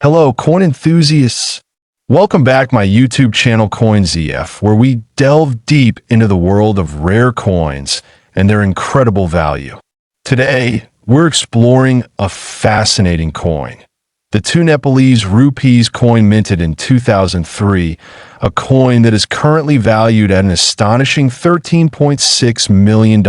Hello, coin enthusiasts. Welcome back my YouTube channel CoinZF, where we delve deep into the world of rare coins and their incredible value. Today, we're exploring a fascinating coin. The two Nepalese Rupees coin minted in 2003, a coin that is currently valued at an astonishing $13.6 million.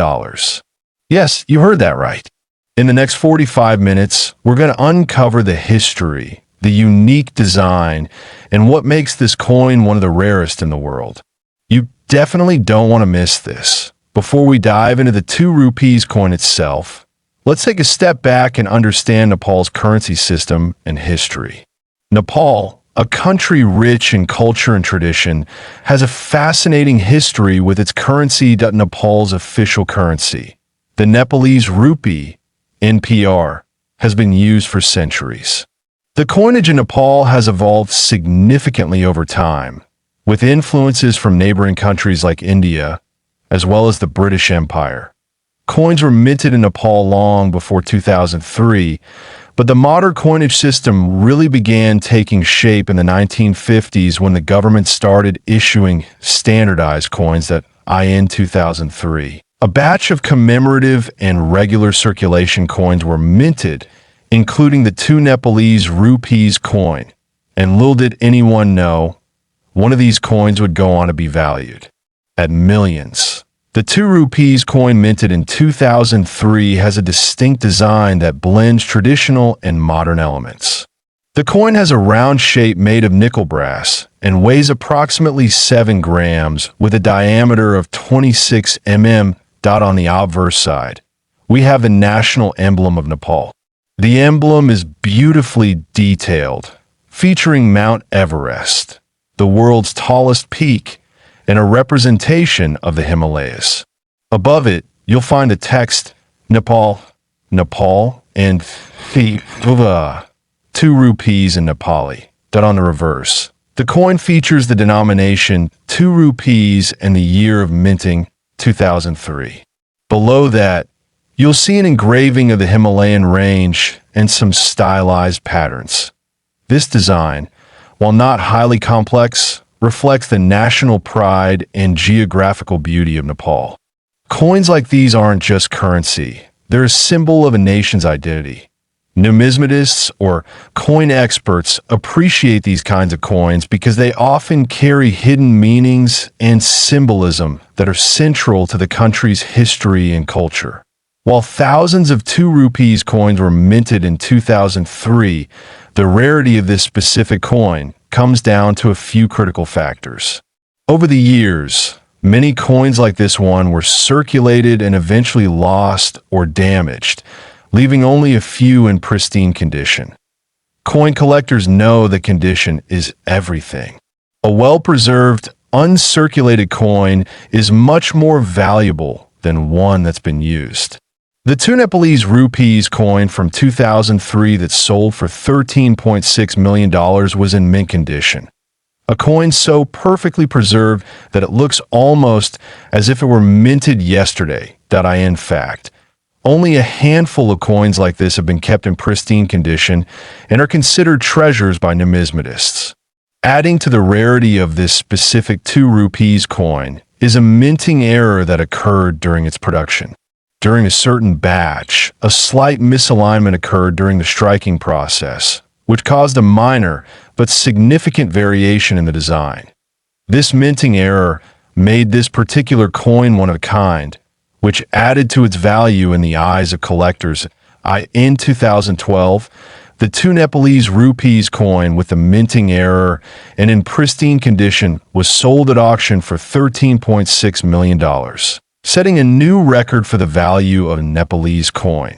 Yes, you heard that right. In the next 45 minutes, we're going to uncover the history, the unique design, and what makes this coin one of the rarest in the world. You definitely don't want to miss this. Before we dive into the two Rupees coin itself, let's take a step back and understand Nepal's currency system and history. Nepal, a country rich in culture and tradition, has a fascinating history with its currency. Nepal's official currency, the Nepalese Rupee, NPR, has been used for centuries. The coinage in Nepal has evolved significantly over time, with influences from neighboring countries like India, as well as the British Empire. Coins were minted in Nepal long before 2003, but the modern coinage system really began taking shape in the 1950s when the government started issuing standardized coins in 2003. A batch of commemorative and regular circulation coins were minted, including the two Nepalese Rupees coin. And little did anyone know, one of these coins would go on to be valued at millions. The two Rupees coin minted in 2003 has a distinct design that blends traditional and modern elements. The coin has a round shape made of nickel brass and weighs approximately 7 grams with a diameter of 26 mm. On the obverse side, we have the national emblem of Nepal. The emblem is beautifully detailed, featuring Mount Everest, the world's tallest peak, and a representation of the Himalayas. Above it, you'll find the text Nepal, Nepal, and 2 rupees in Nepali. On the reverse, the coin features the denomination 2 rupees and the year of minting, 2003. Below that, you'll see an engraving of the Himalayan range and some stylized patterns. This design, while not highly complex, reflects the national pride and geographical beauty of Nepal. Coins like these aren't just currency, they're a symbol of a nation's identity. Numismatists or coin experts appreciate these kinds of coins because they often carry hidden meanings and symbolism that are central to the country's history and culture. While thousands of 2 rupees coins were minted in 2003, the rarity of this specific coin comes down to a few critical factors. Over the years, many coins like this one were circulated and eventually lost or damaged, leaving only a few in pristine condition. Coin collectors know that condition is everything. A well-preserved, uncirculated coin is much more valuable than one that's been used. The two Nepalese Rupees coin from 2003 that sold for $13.6 million was in mint condition. A coin so perfectly preserved that it looks almost as if it were minted yesterday. In fact, only a handful of coins like this have been kept in pristine condition and are considered treasures by numismatists. Adding to the rarity of this specific 2 rupees coin is a minting error that occurred during its production. During a certain batch, a slight misalignment occurred during the striking process, which caused a minor but significant variation in the design. This minting error made this particular coin one of a kind, which added to its value in the eyes of collectors. In 2012, the two Nepalese Rupees coin with the minting error and in pristine condition was sold at auction for $13.6 million, setting a new record for the value of a Nepalese coin.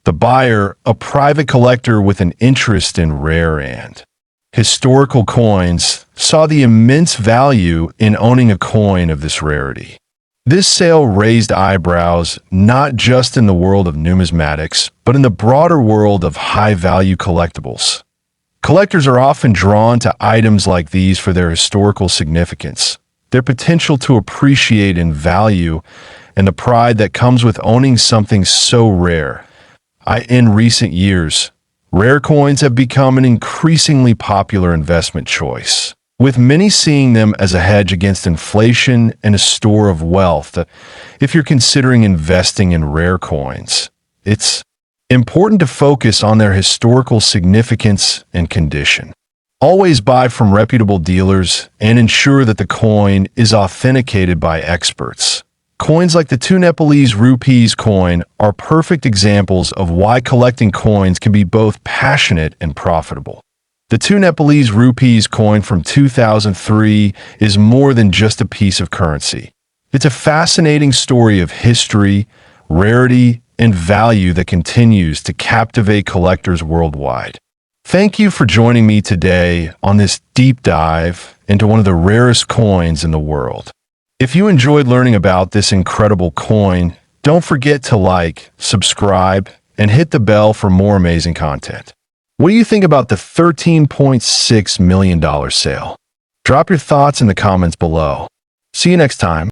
The buyer, a private collector with an interest in rare and historical coins, saw the immense value in owning a coin of this rarity. This sale raised eyebrows not just in the world of numismatics, but in the broader world of high-value collectibles. Collectors are often drawn to items like these for their historical significance, their potential to appreciate and value, and the pride that comes with owning something so rare. In recent years, Rare coins have become an increasingly popular investment choice, with many seeing them as a hedge against inflation and a store of wealth. If you're considering investing in rare coins, it's important to focus on their historical significance and condition. Always buy from reputable dealers and ensure that the coin is authenticated by experts. Coins like the two Nepalese Rupees Coin are perfect examples of why collecting coins can be both passionate and profitable. The two Nepalese Rupees Coin from 2003 is more than just a piece of currency. It's a fascinating story of history, rarity, and value that continues to captivate collectors worldwide. Thank you for joining me today on this deep dive into one of the rarest coins in the world. If you enjoyed learning about this incredible coin, don't forget to like, subscribe, and hit the bell for more amazing content. What do you think about the $13.6 million sale? Drop your thoughts in the comments below. See you next time.